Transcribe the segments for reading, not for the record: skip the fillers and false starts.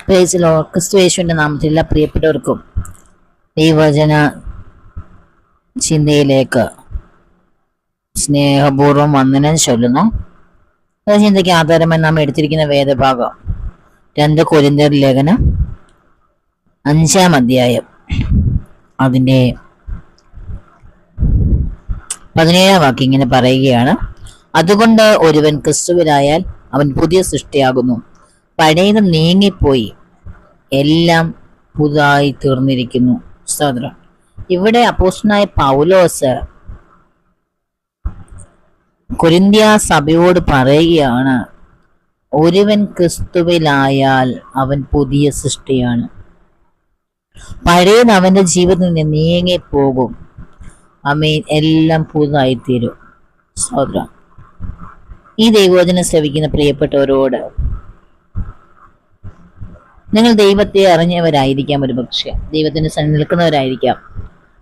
Praise the Lord. ക്രിസ്തു യേശുവിന്റെ നാമത്തിൽ എല്ലാ പ്രിയപ്പെട്ടവർക്കും ഈ വചന ചിന്തയിലേക്ക് സ്നേഹപൂർവ്വം വന്ദനം ചൊല്ലുന്നു. ചിന്തയ്ക്ക് ആധാരമായി നാം എടുത്തിരിക്കുന്ന വേദഭാഗം 2 കൊരിന്ത്യർ ലേഖനം 5-ാം അധ്യായം അതിൻ്റെ 17-ാം വാക്യം ഇങ്ങനെ പറയുകയാണ്: അതുകൊണ്ട് ഒരുവൻ ക്രിസ്തുവിലായാൽ അവൻ പുതിയ സൃഷ്ടിയാകുന്നു, പഴയത് നീങ്ങിപ്പോയി, എല്ലാം പുതുതായി തീർന്നിരിക്കുന്നു. സഹോദരൻ, ഇവിടെ അപ്പോസ്തലനായ പൗലോസ് കൊരിന്ത്യ സഭയോട് പറയുകയാണ്, ഒരുവൻ ക്രിസ്തുവിലായാൽ അവൻ പുതിയ സൃഷ്ടിയാണ്, പഴയത് അവന്റെ ജീവിതത്തിൽ നിന്ന് നീങ്ങിപ്പോകും, ആമേൻ, എല്ലാം പുതുതായി തീരും. സഹോദരൻ, ഈ ദൈവവചനം ശ്രവിക്കുന്ന പ്രിയപ്പെട്ടവരോട്, നിങ്ങൾ ദൈവത്തെ അറിഞ്ഞവരായിരിക്കാം, ഒരു പക്ഷേ ദൈവത്തിന്റെ സന്നിധി നിൽക്കുന്നവരായിരിക്കാം.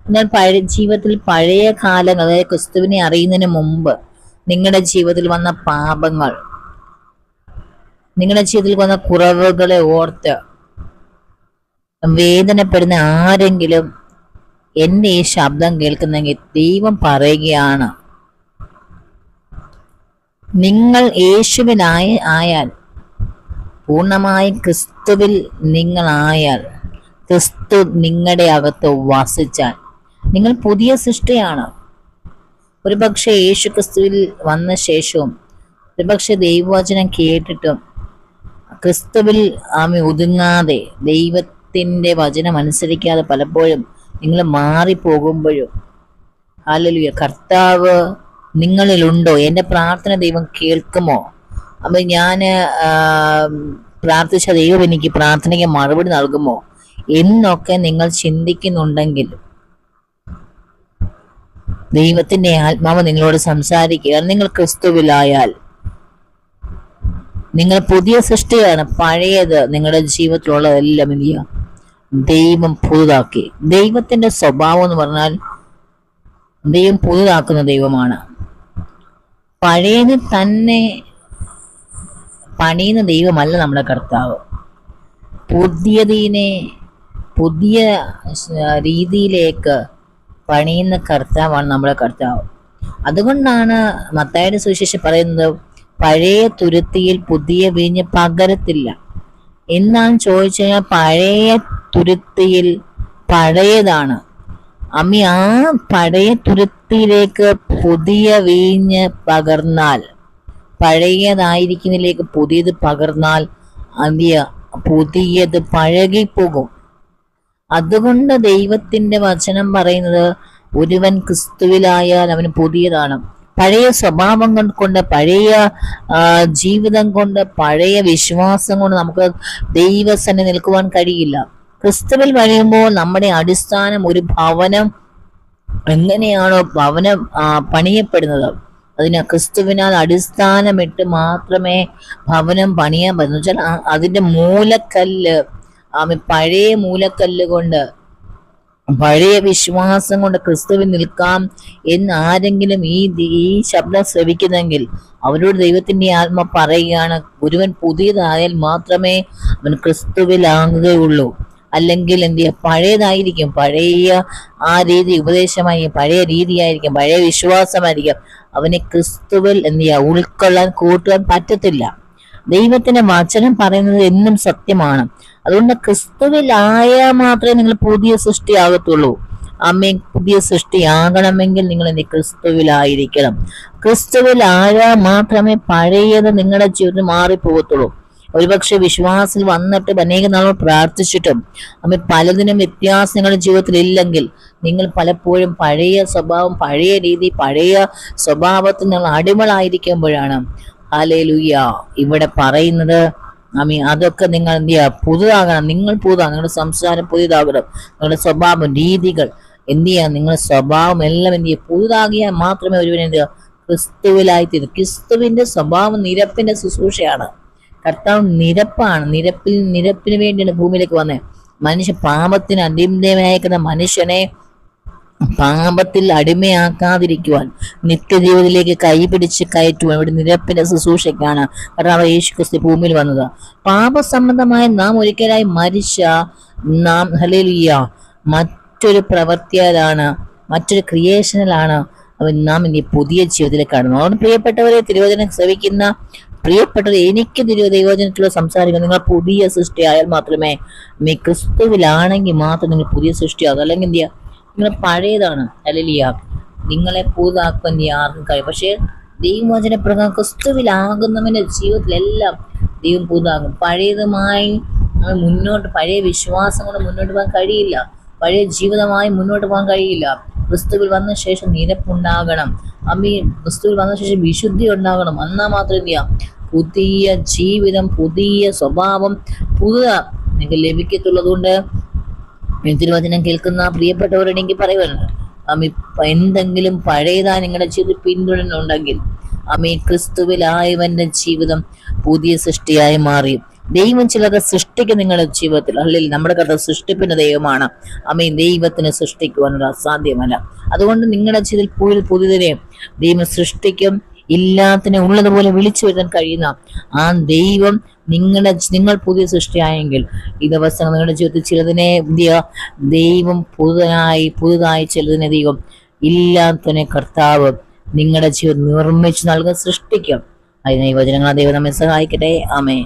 എന്നാൽ ജീവിതത്തിൽ പഴയ കാലങ്ങൾ, അതായത് ക്രിസ്തുവിനെ അറിയുന്നതിന് മുമ്പ് നിങ്ങളുടെ ജീവിതത്തിൽ വന്ന പാപങ്ങൾ, നിങ്ങളുടെ ജീവിതത്തിൽ വന്ന കുറവുകളെ ഓർത്ത് വേദനപ്പെടുന്ന ആരെങ്കിലും എൻ്റെ ഈ ശബ്ദം കേൾക്കുന്നെങ്കിൽ ദൈവം പറയുകയാണ്, നിങ്ങൾ യേശുവിനായാൽ, പൂർണ്ണമായും ക്രിസ്തുവിൽ നിങ്ങളായാൽ, ക്രിസ്തു നിങ്ങളുടെ അകത്ത് വസിച്ചാൽ നിങ്ങൾ പുതിയ സൃഷ്ടിയാണ്. ഒരുപക്ഷെ യേശു ക്രിസ്തുവിൽ വന്ന ശേഷവും, ഒരുപക്ഷെ ദൈവവചനം കേട്ടിട്ടും ക്രിസ്തുവിൽ ഒതുങ്ങാതെ, ദൈവത്തിൻ്റെ വചനം അനുസരിക്കാതെ പലപ്പോഴും നിങ്ങൾ മാറിപ്പോകുമ്പോഴും, ഹല്ലേലൂയ, കർത്താവ് നിങ്ങളിലുണ്ടോ? എൻ്റെ പ്രാർത്ഥന ദൈവം കേൾക്കുമോ? അപ്പം ഞാൻ പ്രാർത്ഥിച്ച ദൈവം എനിക്ക് പ്രാർത്ഥനയ്ക്ക് മറുപടി നൽകുമോ എന്നൊക്കെ നിങ്ങൾ ചിന്തിക്കുന്നുണ്ടെങ്കിൽ, ദൈവത്തിന്റെ ആത്മാവ് നിങ്ങളോട് സംസാരിക്കുക. നിങ്ങൾ ക്രിസ്തുവിലായാൽ നിങ്ങൾ പുതിയ സൃഷ്ടിയാണ്, പഴയത് നിങ്ങളുടെ ജീവിതത്തിലുള്ളതെല്ലാം എന്ത് ചെയ്യുക? ദൈവം പുതുതാക്കി. ദൈവത്തിന്റെ സ്വഭാവം എന്ന് പറഞ്ഞാൽ ദൈവം പുതുതാക്കുന്ന ദൈവമാണ്. പഴയത് തന്നെ പണിയുന്ന ദൈവമല്ല നമ്മുടെ കർത്താവ്. പുതിയ രീതിയിലേക്ക് പണിയുന്ന കർത്താവാണ് നമ്മുടെ കർത്താവ്. അതുകൊണ്ടാണ് മത്തായിയുടെ സുവിശേഷം പറയുന്നത്, പഴയ തുരുത്തിയിൽ പുതിയ വീഞ്ഞ് പകരത്തില്ല എന്നാണ് ചോദിച്ചു കഴിഞ്ഞാൽ, പഴയ തുരുത്തിയിൽ പഴയതാണ്. അമ്മി, ആ പഴയ തുരുത്തിയിലേക്ക് പുതിയ വീഞ്ഞ് പകർന്നാൽ, പഴയതായിരിക്കുന്നതിലേക്ക് പുതിയത് പകർന്നാൽ പുതിയത് പഴകിപ്പോകും. അതുകൊണ്ട് ദൈവത്തിന്റെ വചനം പറയുന്നത്, ഒരുവൻ ക്രിസ്തുവിലായാൽ അവന് പുതിയതാണ്. പഴയ സ്വഭാവം കൊണ്ട്, പഴയ ജീവിതം കൊണ്ട്, പഴയ വിശ്വാസം കൊണ്ട് നമുക്ക് ദൈവസന്നിധി നിൽക്കുവാൻ കഴിയില്ല. ക്രിസ്തുവിൽ കഴിയുമ്പോൾ നമ്മുടെ അടിസ്ഥാനം, ഒരു ഭവനം എങ്ങനെയാണോ ഭവനം പണിയപ്പെടുന്നത്, അതിന് ക്രിസ്തുവിനാൽ അടിസ്ഥാനമിട്ട് മാത്രമേ ഭവനം പണിയാൻ പറ്റുന്നു. വെച്ചാൽ അതിന്റെ മൂലക്കല്ല്, പഴയ മൂലക്കല്ല് കൊണ്ട്, പഴയ വിശ്വാസം കൊണ്ട് ക്രിസ്തുവിൽ നിൽക്കാം എന്ന് ആരെങ്കിലും ഈ ശബ്ദം ശ്രവിക്കുന്നെങ്കിൽ അവരോട് ദൈവത്തിന്റെ ആത്മ പറയുകയാണ്, ഒരുവൻ പുതിയതായാൽ മാത്രമേ അവൻ ക്രിസ്തുവിലാകുകയുള്ളൂ. അല്ലെങ്കിൽ എന്ത് ചെയ്യുക? പഴയതായിരിക്കും, പഴയ ആ രീതി ഉപദേശമായി, പഴയ രീതിയായിരിക്കും, പഴയ വിശ്വാസമായിരിക്കും. അവനെ ക്രിസ്തുവിൽ എന്ത് ചെയ്യുക? ഉൾക്കൊള്ളാൻ, കൂട്ടുവാൻ പറ്റത്തില്ല. ദൈവത്തിന്റെ വചനം പറയുന്നത് എന്നും സത്യമാണ്. അതുകൊണ്ട് ക്രിസ്തുവിലായാൽ മാത്രമേ നിങ്ങൾ പുതിയ സൃഷ്ടിയാകത്തുള്ളൂ. അമ്മേ, പുതിയ സൃഷ്ടിയാകണമെങ്കിൽ നിങ്ങൾ എന്ത് ക്രിസ്തുവിലായിരിക്കണം. ക്രിസ്തുവിലായാൽ മാത്രമേ പഴയത് നിങ്ങളുടെ ജീവിതത്തിൽ മാറിപ്പോകത്തുള്ളൂ. ഒരുപക്ഷെ വിശ്വാസത്തിൽ വന്നിട്ട് അനേക നാളുകൾ പ്രാർത്ഥിച്ചിട്ടും അമ്മ പലതിനും വ്യത്യാസം നിങ്ങളുടെ ജീവിതത്തിൽ ഇല്ലെങ്കിൽ, നിങ്ങൾ പലപ്പോഴും പഴയ സ്വഭാവം, പഴയ രീതി, പഴയ സ്വഭാവത്തിൽ നിങ്ങൾ അടിമകളായിരിക്കുമ്പോഴാണ് ഹല്ലേലൂയ ഇവിടെ പറയുന്നത്, അതൊക്കെ നിങ്ങൾ എന്ത് ചെയ്യുക? പുതുതാകണം. നിങ്ങൾ പുതുതാകണം. നിങ്ങളുടെ സംസാരം പുതിയതാകണം. നിങ്ങളുടെ സ്വഭാവം, രീതികൾ എന്ത് ചെയ്യുക? നിങ്ങളുടെ സ്വഭാവം എല്ലാം എന്ത് ചെയ്യുക? പുതുതാകിയാൽ മാത്രമേ ഒരുവൻ എന്ത് ചെയ്യുക? ക്രിസ്തുവിലായിത്തീരും. ക്രിസ്തുവിന്റെ സ്വഭാവം നിരപ്പിന്റെ ശുശ്രൂഷയാണ്. കർത്താവ് നിരപ്പാണ്. നിരപ്പിന് വേണ്ടിയാണ് ഭൂമിയിലേക്ക് വന്നത്. പാപത്തിന് അടിമയായിരിക്കുന്ന മനുഷ്യനെ പാപത്തിൽ അടിമയാക്കാതിരിക്കുവാൻ നിത്യജീവിതത്തിലേക്ക് കൈപിടിച്ച് കയറ്റുവാൻ ഇവിടെ നിരപ്പിന്റെ ശുശ്രൂഷയ്ക്കാണ് കർത്താവ് യേശു ക്രിസ്തു ഭൂമിയിൽ വന്നത്. പാപസംബന്ധമായ നാം ഒരിക്കലായി മരിച്ച നാം ഹല്ലേലൂയ മറ്റൊരു പ്രവൃത്തിയാലാണ്, മറ്റൊരു ക്രിയേഷനിലാണ് നാം ഇനി പുതിയ ജീവിതത്തിലേക്ക് കടന്നു. അതുകൊണ്ട് പ്രിയപ്പെട്ടവരെ, തിരുവചനം ശ്രവിക്കുന്ന പ്രിയപ്പെട്ടത്, എനിക്ക് ദൈവവചനത്തിലൂടെ സംസാരിക്കുക, നിങ്ങൾ പുതിയ സൃഷ്ടിയായാൽ മാത്രമേ, ക്രിസ്തുവിലാണെങ്കിൽ മാത്രം നിങ്ങൾ പുതിയ സൃഷ്ടിയാകും. അല്ലെങ്കിൽ എന്ത് ചെയ്യുക, നിങ്ങൾ പഴയതാണ് ഹല്ലേലൂയ, നിങ്ങളെ പുതുതാക്കാൻ ആർക്കും കഴിയും. പക്ഷേ ദൈവവചന പ്രകാരം ക്രിസ്തുവിലാകുന്നവന്റെ ജീവിതത്തിലെല്ലാം ദൈവം പുതുതാകും. പഴയതുമായി മുന്നോട്ട്, പഴയ വിശ്വാസം കൊണ്ട് മുന്നോട്ട് പോകാൻ കഴിയില്ല, പഴയ ജീവിതമായി മുന്നോട്ട് പോകാൻ കഴിയില്ല. ക്രിസ്തുവിൽ വന്ന ശേഷം നിരപ്പുണ്ടാകണം. ക്രിസ്തുവിൽ വന്ന ശേഷം വിശുദ്ധി ഉണ്ടാകണം. എന്നാൽ മാത്രം എന്ത് ചെയ്യാം, പുതിയ ജീവിതം, പുതിയ സ്വഭാവം, നിങ്ങൾക്ക് ലഭിക്കത്തുള്ളത്. കൊണ്ട് തിരുവചനം കേൾക്കുന്ന പ്രിയപ്പെട്ടവരോട് എനിക്ക് പറയുവാനുണ്ട്, എന്തെങ്കിലും പഴയതായി നിങ്ങളുടെ ജീവിതത്തിൽ പിന്തുടരുന്നുണ്ടെങ്കിൽ ക്രിസ്തുവിലായവന്റെ ജീവിതം പുതിയ സൃഷ്ടിയായി മാറി. ദൈവം ചിലത് സൃഷ്ടിക്കും നിങ്ങളുടെ ജീവിതത്തിൽ. അല്ലെങ്കിൽ നമ്മുടെ കഥ സൃഷ്ടിപ്പിന്റെ ദൈവമാണ്. ദൈവത്തിന് സൃഷ്ടിക്കുവാനുള്ള അസാധ്യമല്ല. അതുകൊണ്ട് നിങ്ങളുടെ ജീവിതത്തിൽ പുതിയതിനെ ദൈവം സൃഷ്ടിക്കും. ഇല്ലാത്തതിനെ ഉള്ളതുപോലെ വിളിച്ചു വരുത്താൻ കഴിയുന്ന ആ ദൈവം നിങ്ങൾ പുതിയ സൃഷ്ടിയായെങ്കിൽ ഈ ദിവസം നിങ്ങളുടെ ജീവിതത്തിൽ ചിലതിനെ ദൈവം പുതുതായി ചിലതിനെ ദൈവം ഇല്ലാത്തതിനെ കർത്താവ് നിങ്ങളുടെ ജീവിതം നിർമ്മിച്ച് നൽകാൻ സൃഷ്ടിക്കും. അതിന് ഈ വചനങ്ങൾ ദൈവം നമ്മെ സഹായിക്കട്ടെ. ആമേൻ.